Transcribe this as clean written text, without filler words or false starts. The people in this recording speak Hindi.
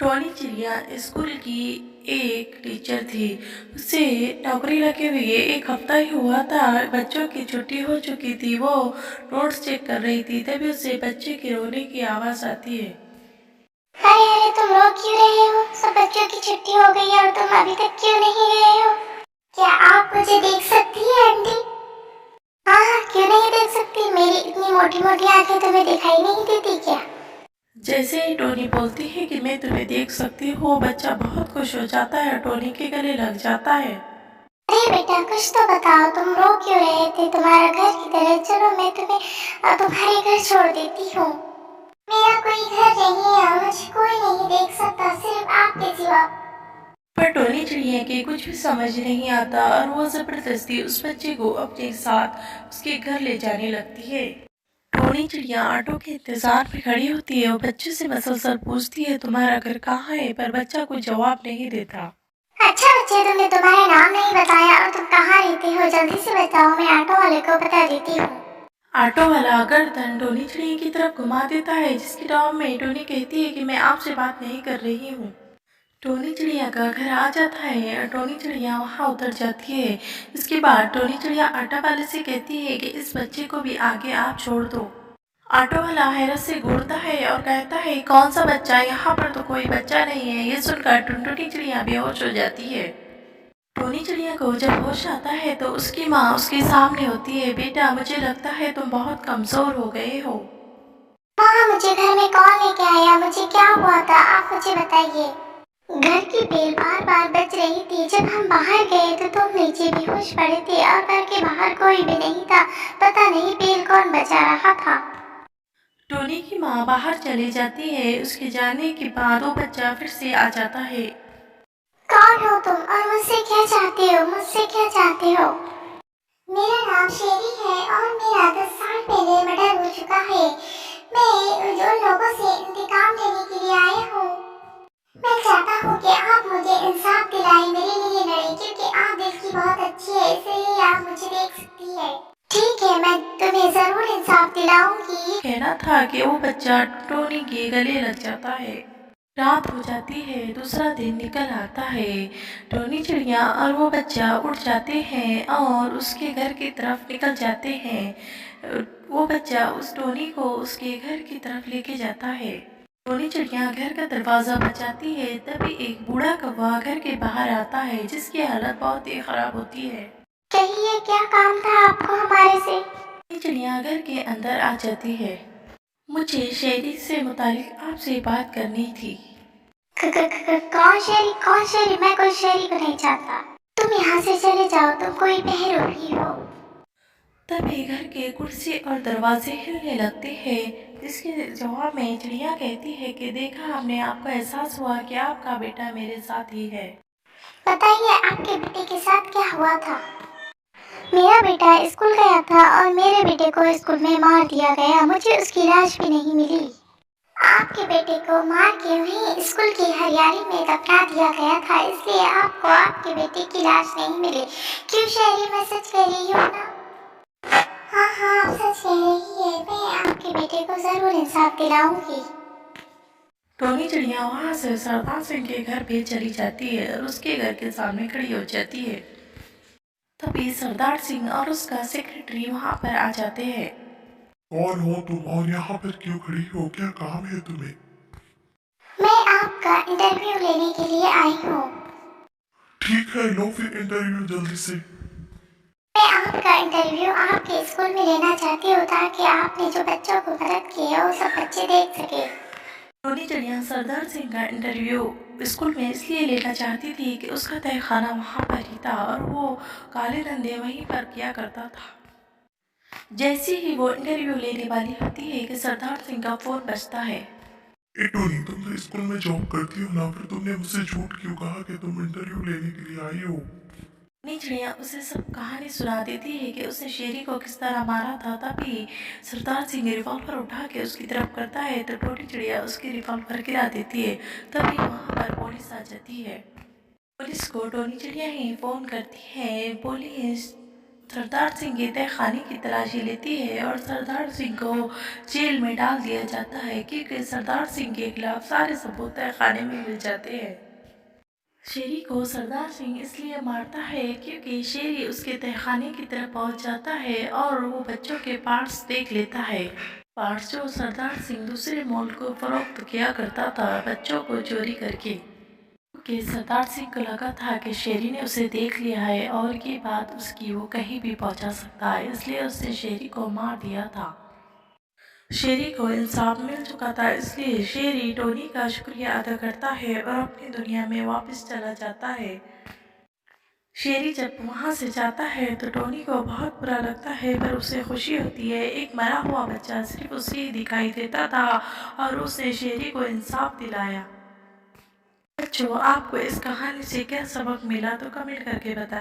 टॉनी चिड़िया स्कूल की एक टीचर थी। उसे नौकरी लगे हुए एक हफ्ता ही हुआ था। बच्चों की छुट्टी हो चुकी थी। वो नोट्स चेक कर रही थी, तभी उसे बच्चे के रोने की आवाज़ आती है। अरे अरे, तुम रो क्यों रहे हो? सब बच्चों की छुट्टी हो गई है और तुम अभी तक क्यों नहीं गए हो? क्या आप मुझे देख सकती हैं आंटी? हाँ हाँ, क्यों नहीं देख सकती? मेरी इतनी मोटी मोटी आंखें तुम्हें दिखाई नहीं देती क्या? जैसे ही टोनी बोलती है कि मैं तुम्हें देख सकती हूँ, वो बच्चा बहुत खुश हो जाता है, टोनी के गले लग जाता है। अरे बेटा, कुछ तो बताओ, तुम रो क्यों रहे थे? तुम्हारा घर किधर है? चलो मैं तुम्हें तुम्हारे घर छोड़ देती हूँ। मेरा कोई घर नहीं है, मुझे कोई नहीं देख सकता, सिर्फ आपके सिवा। पर टोनी चिड़िया के कुछ भी समझ नहीं आता और वो जबरदस्ती उस बच्चे को अपने साथ उसके घर ले जाने लगती है। टोनी चिड़िया ऑटो के इंतजार में खड़ी होती है और बच्चे से मसलसल पूछती है, तुम्हारा घर कहाँ है? पर बच्चा कोई जवाब नहीं देता। अच्छा बच्चे, तुमने तुम्हारा नाम नहीं बताया और तुम कहाँ रहते हो? जल्दी से बताओ, मैं ऑटो वाले को बता देती हूँ। ऑटो वाला गर्दन टोनी चिड़िया की तरफ घुमा देता है, जिसके जवाब में टोनी कहती है कि मैं आपसे बात नहीं कर रही हूँ। टोनी चिड़िया का घर आ जाता है और टोनी चिड़िया वहाँ उतर जाती है। इसके बाद टोनी चिड़िया ऑटो वाले से कहती है कि इस बच्चे को भी आगे आप छोड़ दो। ऑटो वाला हैरत से घूरता है और कहता है, कौन सा बच्चा? यहाँ पर तो कोई बच्चा नहीं है। ये सुनकर टुनटुनी चिड़िया बेहोश हो जाती है। टोनी चिड़िया को जब होश आता है तो उसकी माँ उसके सामने होती है। बेटा, मुझे लगता है तुम बहुत कमजोर हो गए हो। माँ, मुझे घर में कौन लेके आया? मुझे क्या हुआ था? आप मुझे बताइए। घर की बेल बार बार बज रही थी। जब हम बाहर गए तो तुम नीचे बेहोश पड़े थे और घर के बाहर कोई भी नहीं था। पता नहीं बेल कौन बजा रहा था। टोनी की माँ बाहर चली जाती है। उसके जाने के बाद वो बच्चा फिर से आ जाता है। कौन हो तुम और मुझसे क्या चाहते हो? मुझसे क्या चाहते हो? मेरा नाम शेरी है और मेरा 10 साल पहले मर्डर हो चुका है। मैं उन लोगों से इंतकाम लेने के लिए आया हूँ। मैं चाहता हूँ कि आप मुझे इंसाफ दिलाएं, मेरे लिए लड़ें, क्योंकि आप दिल की बहुत अच्छी है, इसलिए आप मुझे देख सकती है। ठीक है, मैं तुम्हें जरूर इंसाफ दिलाऊंगी। कहना था कि वो बच्चा टोनी के गले लग जाता है। रात हो जाती है, दूसरा दिन निकल आता है। टोनी चिड़िया और वो बच्चा उठ जाते हैं और उसके घर की तरफ निकल जाते हैं। वो बच्चा उस टोनी को उसके घर की तरफ लेके जाता है। टोनी चिड़िया घर का दरवाज़ा बजाती है, तभी एक बूढ़ा कौवा घर के बाहर आता है, जिसकी हालत बहुत ही खराब होती है। कहिए, क्या काम था आपको हमारे से? टोनी चिड़िया घर के अंदर आ जाती है। मुझे शेरी से मुतालिक आपसे बात करनी थी। कौन शेरी? कौन शेरी? मैं कोई शेरी को नहीं चाहता। तुम यहाँ से चले जाओ, तुम कोई बहरोगी हो। तभी घर के कुर्सी और दरवाजे हिलने लगते हैं, जिसके जवाब में चिड़िया कहती है कि देखा, हमने आपको एहसास हुआ कि आपका बेटा मेरे साथ ही है। बताइए, आपके बेटे के साथ क्या हुआ था? मेरा बेटा स्कूल गया था और मेरे बेटे को स्कूल में मार दिया गया। मुझे उसकी लाश भी नहीं मिली। आपके बेटे को मार के वहीं स्कूल की हरियाली में दफना दिया गया था, इसलिए आपको आपके बेटे की लाश नहीं मिली। क्यों शहरी, मैं सच कह रही हूँ ना? हाँ हाँ, आप सच कह रही है। मैं आपके बेटे को जरूर इंसाफ दिलाऊंगी। टोनी चिड़िया वहाँ से सरदार सिंह के घर पे चली जाती है और उसके घर के सामने खड़ी हो जाती है। तभी सरदार सिंह और उसका सेक्रेटरी वहाँ पर आ जाते हैं। कौन हो तुम और यहाँ पर क्यों खड़ी हो? क्या काम है तुम्हें? मैं आपका इंटरव्यू लेने के लिए आई हूँ। ठीक है, लो फिर इंटरव्यू जल्दी से। मैं आपका इंटरव्यू आपके स्कूल में लेना चाहती हूँ, ताकि आपने जो बच्चों को मदद की है वो सब बच्चे देख सके। टोनी चिड़िया सरदार सिंह का इंटरव्यू स्कूल में इसलिए लेना चाहती थी कि उसका तहखाना वहाँ पर ही था और वो काले धंधे वहीं पर किया करता था। जैसे ही वो इंटरव्यू लेने वाली होती है कि सरदार सिंह का फोन बजता है। ए टोनी, तुम तो स्कूल में जॉब करती हो ना, फिर तुमने मुझसे झूठ क्यों कहा कि तुम इंटरव्यू लेने के लिए आई हो? टोनी चिड़िया उसे सब कहानी सुना देती है कि उसने शेरी को किस तरह मारा था। तभी सरदार सिंह रिवॉल्वर उठा के उसकी तरफ करता है तो टोनी चिड़िया उसकी रिवॉल्वर गिरा देती है। तभी वहाँ पर पुलिस आ जाती है। पुलिस को टोनी चिड़िया ही फ़ोन करती है। पुलिस सरदार सिंह की तहखाने की तलाशी लेती है और सरदार सिंह को जेल में डाल दिया जाता है क्योंकि सरदार सिंह के खिलाफ सारे सबूत तहखाने में मिल जाते हैं। शेरी को सरदार सिंह इसलिए मारता है क्योंकि शेरी उसके तहखाने की तरफ पहुंच जाता है और वो बच्चों के पार्ट्स देख लेता है। पार्ट्स जो सरदार सिंह दूसरे मुल्क को फरोख्त किया करता था बच्चों को चोरी करके। कि सरदार सिंह को लगा था कि शेरी ने उसे देख लिया है और ये बात उसकी वो कहीं भी पहुंचा सकता है, इसलिए उसने शेरी को मार दिया था। शेरी को इंसाफ मिल चुका था, इसलिए शेरी टोनी का शुक्रिया अदा करता है और अपनी दुनिया में वापस चला जाता है। शेरी जब वहाँ से जाता है तो टोनी को बहुत बुरा लगता है, पर उसे खुशी होती है। एक मरा हुआ बच्चा सिर्फ उसे ही दिखाई देता था और उसने शेरी को इंसाफ दिलाया। बच्चों, आपको इस कहानी से क्या सबक मिला तो कमेंट करके बताएं।